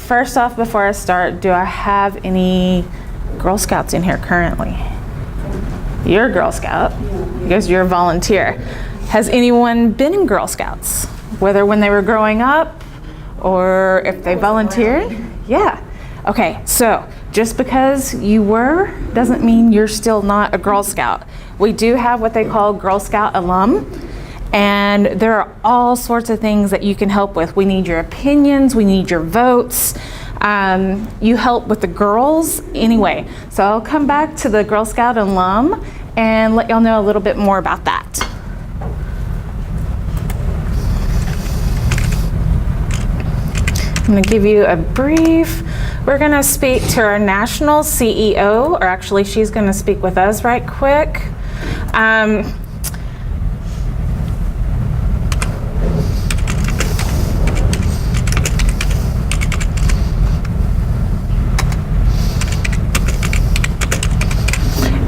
first off, before I start, do I have any Girl Scouts in here currently? You're a Girl Scout because you're a volunteer. Has anyone been in Girl Scouts, whether when they were growing up or if they volunteered? Yeah. Okay, so just because you were doesn't mean you're still not a Girl Scout. We do have what they call Girl Scout alum, and there are all sorts of things that you can help with. We need your opinions, we need your votes. You help with the girls anyway. So I'll come back to the Girl Scout alum and let y'all know a little bit more about that. I'm going to give you a brief. We're going to speak to our national CEO, or actually she's going to speak with us right quick.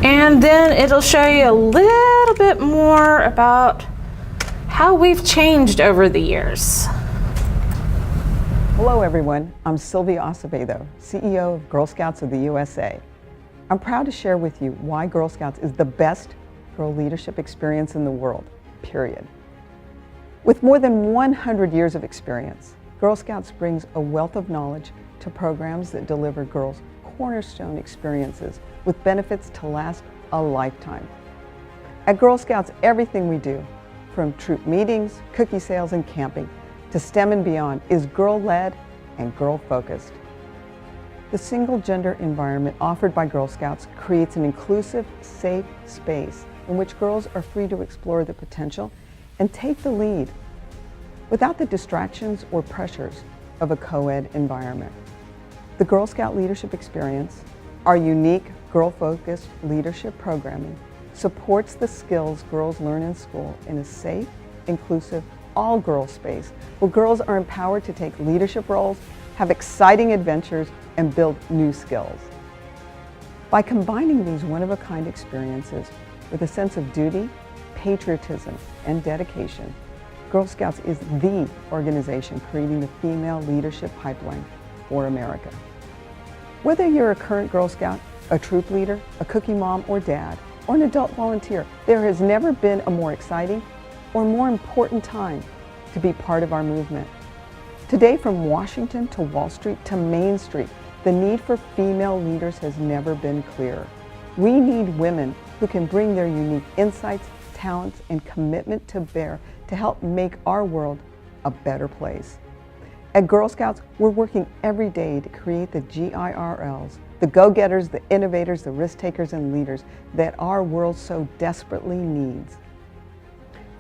And then it'll show you a little bit more about how we've changed over the years. Hello everyone, I'm Sylvia Acevedo, CEO of Girl Scouts of the USA. I'm proud to share with you why Girl Scouts is the best girl leadership experience in the world, period. With more than 100 years of experience, Girl Scouts brings a wealth of knowledge to programs that deliver girls cornerstone experiences with benefits to last a lifetime. At Girl Scouts, everything we do, from troop meetings, cookie sales, and camping, to STEM and beyond, is girl-led and girl-focused. The single-gender environment offered by Girl Scouts creates an inclusive, safe space in which girls are free to explore their potential and take the lead without the distractions or pressures of a co-ed environment. The Girl Scout Leadership Experience, our unique girl-focused leadership programming, supports the skills girls learn in school in a safe, inclusive, all-girl space where girls are empowered to take leadership roles, have exciting adventures, and build new skills. By combining these one-of-a-kind experiences with a sense of duty, patriotism, and dedication, Girl Scouts is the organization creating the female leadership pipeline for America. Whether you're a current Girl Scout, a troop leader, a cookie mom or dad, or an adult volunteer, there has never been a more exciting or more important time to be part of our movement. Today, from Washington to Wall Street to Main Street, the need for female leaders has never been clearer. We need women who can bring their unique insights, talents, and commitment to bear to help make our world a better place. At Girl Scouts, we're working every day to create the GIRLs, the go-getters, the innovators, the risk-takers, and leaders that our world so desperately needs.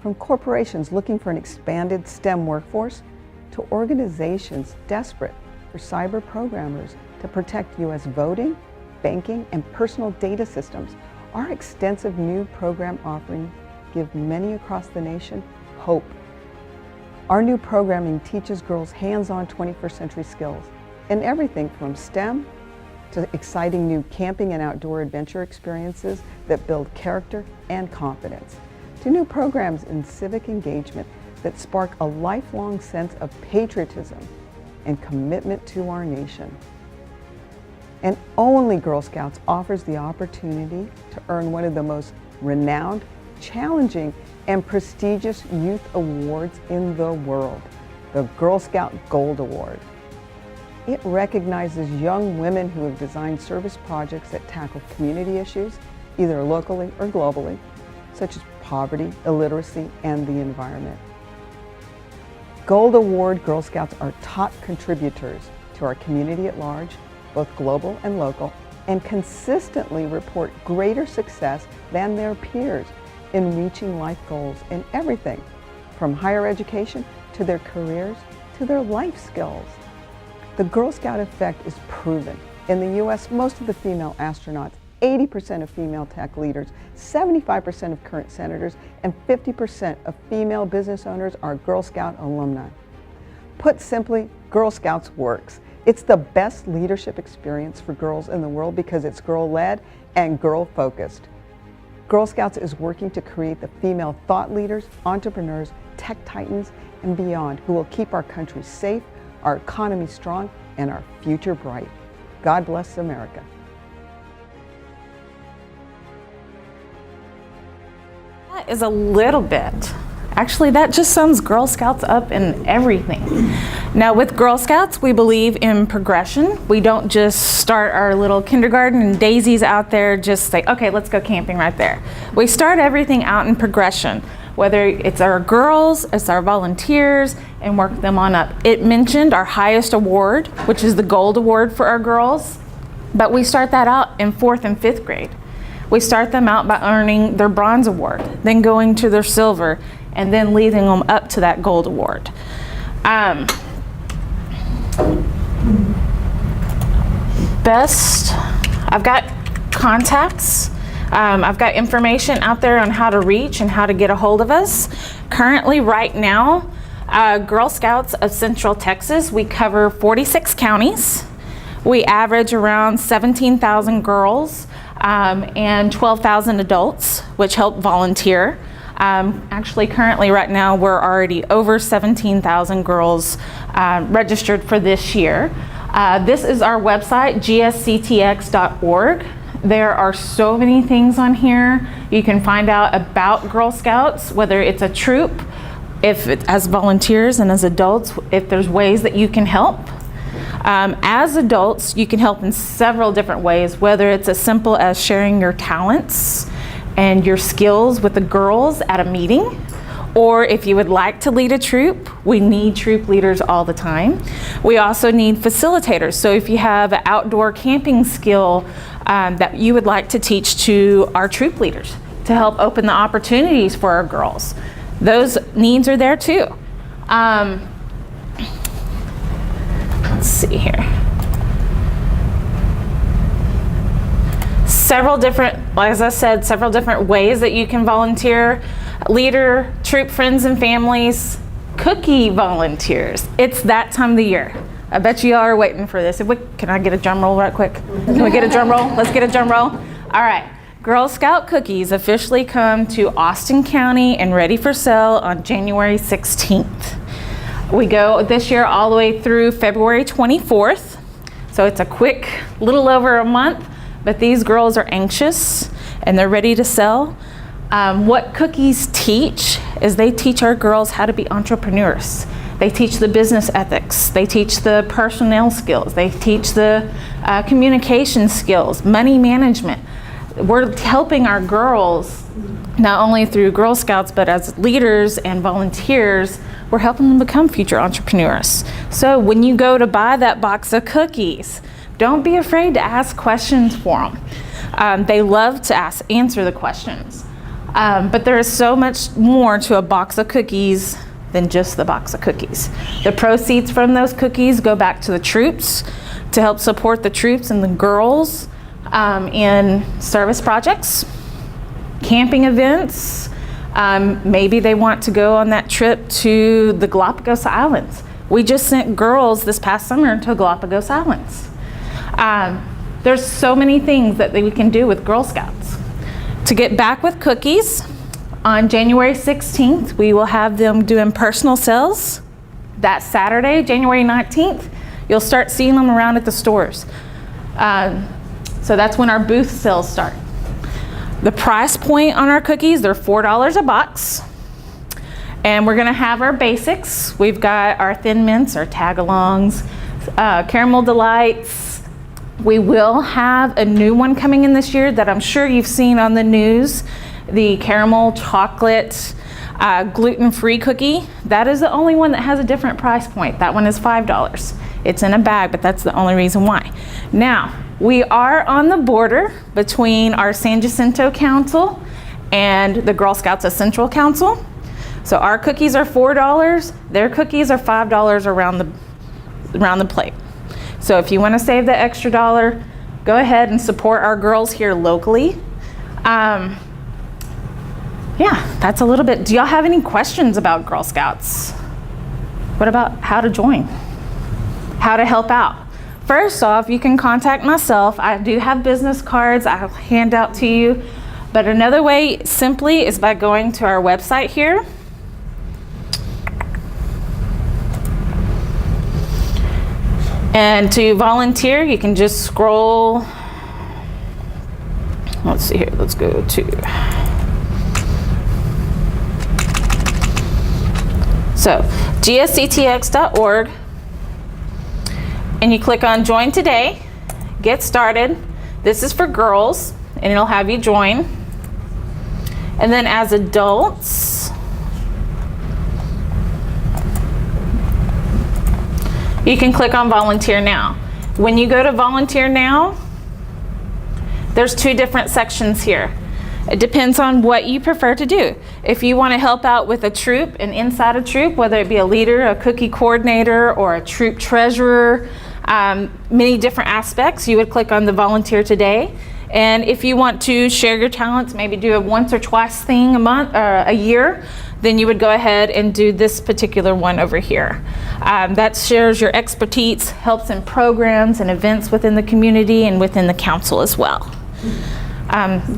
From corporations looking for an expanded STEM workforce to organizations desperate for cyber programmers to protect U.S. voting, banking, and personal data systems, our extensive new program offerings give many across the nation hope. Our new programming teaches girls hands-on 21st century skills in everything from STEM to exciting new camping and outdoor adventure experiences that build character and confidence, to new programs in civic engagement that spark a lifelong sense of patriotism and commitment to our nation. And only Girl Scouts offers the opportunity to earn one of the most renowned, challenging, and prestigious youth awards in the world, the Girl Scout Gold Award. It recognizes young women who have designed service projects that tackle community issues, either locally or globally, such as poverty, illiteracy, and the environment. Gold Award Girl Scouts are top contributors to our community at large, both global and local, and consistently report greater success than their peers in reaching life goals in everything from higher education to their careers to their life skills. The Girl Scout effect is proven. In the U.S., most of the female astronauts, 80% of female tech leaders, 75% of current senators, and 50% of female business owners are Girl Scout alumni. Put simply, Girl Scouts works. It's the best leadership experience for girls in the world because it's girl-led and girl-focused. Girl Scouts is working to create the female thought leaders, entrepreneurs, tech titans, and beyond who will keep our country safe, our economy strong, and our future bright. God bless America. That is a little bit. Actually, that just sums Girl Scouts up in everything. Now, with Girl Scouts, we believe in progression. We don't just start our little kindergarten and daisies out there, just say, okay, let's go camping right there. We start everything out in progression, whether it's our girls, it's our volunteers, and work them on up. It mentioned our highest award, which is the Gold Award for our girls, but we start that out in 4th and 5th grade. We start them out by earning their Bronze Award, then going to their Silver, and then leading them up to that Gold Award. I've got contacts. I've got information out there on how to reach and how to get a hold of us. Currently, right now, Girl Scouts of Central Texas, we cover 46 counties. We average around 17,000 girls and 12,000 adults, which help volunteer. Actually, currently right now, we're already over 17,000 girls registered for this year. This is our website, gsctx.org. There are so many things on here. You can find out about Girl Scouts, whether it's a troop, as volunteers and as adults, if there's ways that you can help. As adults, you can help in several different ways, whether it's as simple as sharing your talents and your skills with the girls at a meeting, or if you would like to lead a troop, we need troop leaders all the time. We also need facilitators. So if you have an outdoor camping skill that you would like to teach to our troop leaders to help open the opportunities for our girls, those needs are there too. Let's see here. As I said, several different ways that you can volunteer. Leader, troop friends and families, cookie volunteers. It's that time of the year. I bet you all are waiting for this. Can I get a drum roll right quick? Can we get a drum roll? Let's get a drum roll. All right. Girl Scout cookies officially come to Austin County and ready for sale on January 16th. We go this year all the way through February 24th. So it's a quick, little over a month, but these girls are anxious and they're ready to sell. What cookies teach is they teach our girls how to be entrepreneurs. They teach the business ethics. They teach the personnel skills. They teach the communication skills, money management. We're helping our girls not only through Girl Scouts, but as leaders and volunteers, we're helping them become future entrepreneurs. So when you go to buy that box of cookies, don't be afraid to ask questions for them. They love to answer the questions. But there is so much more to a box of cookies than just the box of cookies. The proceeds from those cookies go back to the troops to help support the troops and the girls in service projects, camping events. Maybe they want to go on that trip to the Galapagos Islands. We just sent girls this past summer to Galapagos Islands. There's so many things that we can do with Girl Scouts. To get back with cookies, on January 16th, we will have them doing personal sales. That Saturday, January 19th, you'll start seeing them around at the stores. So that's when our booth sales start. The price point on our cookies, they're $4 a box. And we're gonna have our basics. We've got our Thin Mints, our Tagalongs, Caramel Delights. We will have a new one coming in this year that I'm sure you've seen on the news, the caramel chocolate gluten-free cookie. That is the only one that has a different price point. That one is $5. It's in a bag, but that's the only reason why. Now, we are on the border between our San Jacinto Council and the Girl Scouts of Central Council. So our cookies are $4, their cookies are $5 around the plate. So if you want to save the extra dollar, go ahead and support our girls here locally. Yeah, that's a little bit. Do y'all have any questions about Girl Scouts? What about how to join? How to help out? First off, you can contact myself. I do have business cards I'll hand out to you. But another way simply is by going to our website here. And to volunteer, you can just scroll. Let's see here, let's go to. So, gsctx.org, and you click on Join Today, Get Started. This is for girls, and it'll have you join. And then as adults, you can click on Volunteer Now. When you go to Volunteer Now, there's 2 different sections here. It depends on what you prefer to do. If you want to help out with a troop and inside a troop, whether it be a leader, a cookie coordinator, or a troop treasurer, many different aspects, you would click on the Volunteer Today. And if you want to share your talents, maybe do a once or twice thing a year, then you would go ahead and do this particular one over here. That shares your expertise, helps in programs and events within the community and within the council as well.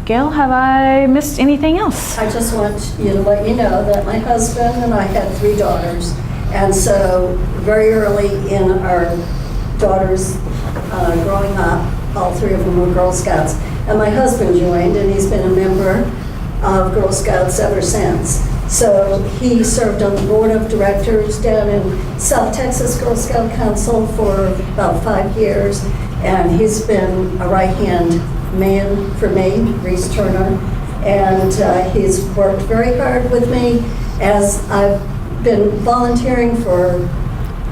Gail, have I missed anything else? I just want you to let you know that my husband and I had 3 daughters, and so very early in our daughters growing up, all 3 of them were Girl Scouts, and my husband joined, and he's been a member of Girl Scouts ever since. So he served on the board of directors down in South Texas Girl Scout Council for about 5 years, and he's been a right-hand man for me, Reese Turner, and he's worked very hard with me as I've been volunteering for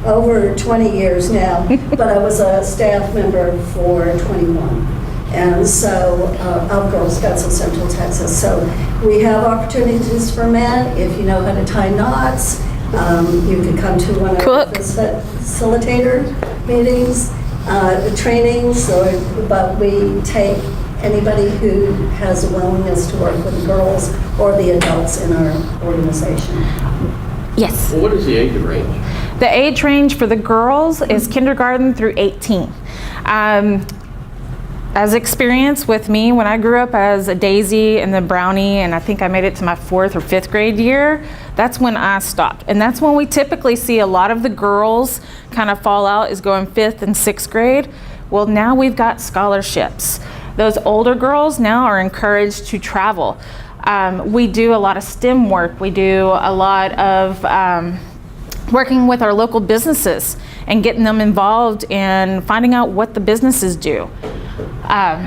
over 20 years now, but I was a staff member for 21. And so, of Girl Scouts of Central Texas. So we have opportunities for men. If you know how to tie knots, you can come to one of the facilitator meetings, trainings, but we take anybody who has a willingness to work with the girls or the adults in our organization. Yes. Well, what is the age range? The age range for the girls is kindergarten through 18. As experience with me, when I grew up as a Daisy and the Brownie, and I think I made it to my 4th or 5th grade year, that's when I stopped. And that's when we typically see a lot of the girls kind of fall out, is going 5th and 6th grade. Well, now we've got scholarships. Those older girls now are encouraged to travel. We do a lot of STEM work. We do a lot of working with our local businesses and getting them involved in finding out what the businesses do.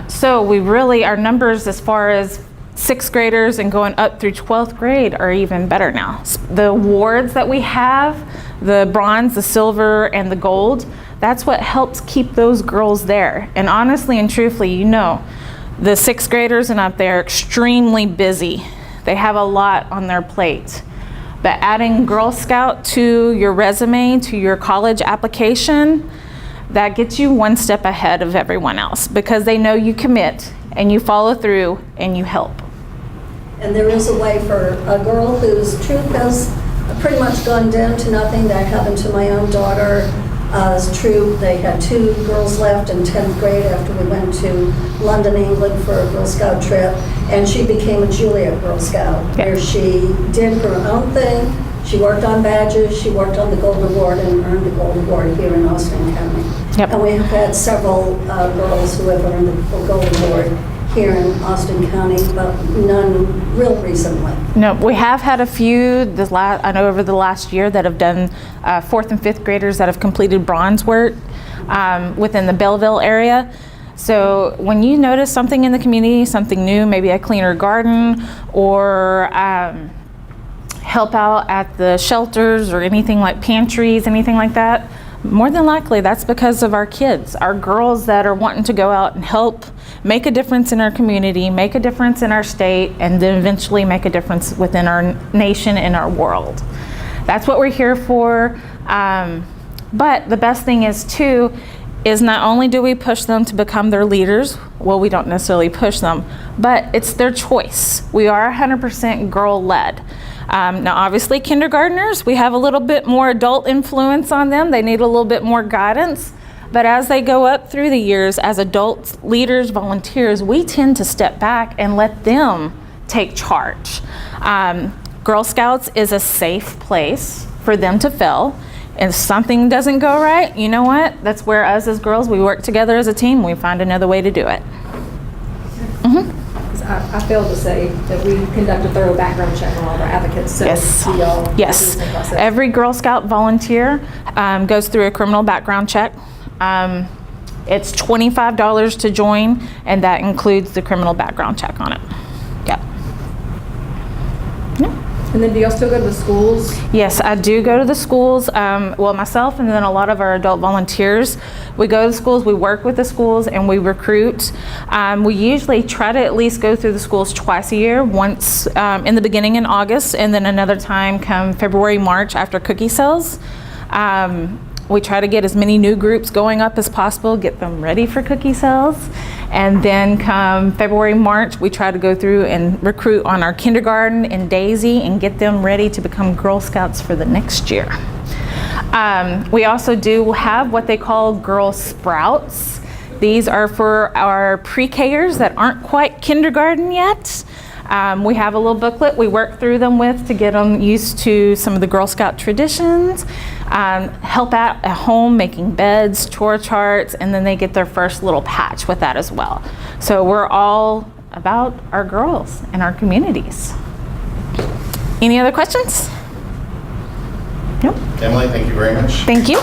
So we really, our numbers as far as 6th graders and going up through 12th grade are even better now. The awards that we have, the bronze, the silver, and the gold, that's what helps keep those girls there. And honestly and truthfully, you know, the 6th graders and up there are extremely busy. They have a lot on their plate. But adding Girl Scout to your resume, to your college application, that gets you one step ahead of everyone else because they know you commit and you follow through and you help. And there is a way for a girl whose troop has pretty much gone down to nothing. That happened to my own daughter's troop. They had 2 girls left in 10th grade after we went to London, England for a Girl Scout trip, and she became a Juliet Girl Scout, where she did her own thing. She worked on badges, she worked on the Gold Award, and earned the Gold Award here in Austin County. Yep. And we have had several girls who have earned the Gold Award here in Austin County, but none real recently. No, we have had a few I know over the last year that have done 4th and 5th graders that have completed bronze work within the Belleville area. So when you notice something in the community, something new, maybe a cleaner garden or help out at the shelters or anything like pantries, anything like that, more than likely that's because of our kids, our girls that are wanting to go out and help make a difference in our community, make a difference in our state, and then eventually make a difference within our nation and our world. That's what we're here for. But the best thing is too, is not only do we push them to become their leaders, well, we don't necessarily push them, but it's their choice. We are 100% girl-led. Now, obviously, kindergartners, we have a little bit more adult influence on them. They need a little bit more guidance. But as they go up through the years, as adults, leaders, volunteers, we tend to step back and let them take charge. Girl Scouts is a safe place for them to fail. If something doesn't go right, you know what? That's where us as girls, we work together as a team. We find another way to do it. I failed to say that we conduct a thorough background check on all of our advocates. So Yes. see y'all through Yes. the process. Every Girl Scout volunteer goes through a criminal background check. It's $25 to join, and that includes the criminal background check on it. Yep. And then do y'all still go to the schools? Yes, I do go to the schools. Well, myself and then a lot of our adult volunteers, we go to the schools, we work with the schools, and we recruit. We usually try to at least go through the schools twice a year, once in the beginning in August, and then another time come February, March after cookie sales. We try to get as many new groups going up as possible, get them ready for cookie sales. And then come February, March, we try to go through and recruit on our kindergarten and Daisy and get them ready to become Girl Scouts for the next year. We also do have what they call Girl Sprouts. These are for our pre-Kers that aren't quite kindergarten yet. We have a little booklet we work through them with to get them used to some of the Girl Scout traditions, help out at home making beds, chore charts, and then they get their first little patch with that as well. So we're all about our girls and our communities. Any other questions? Nope. Emily, thank you very much. Thank you.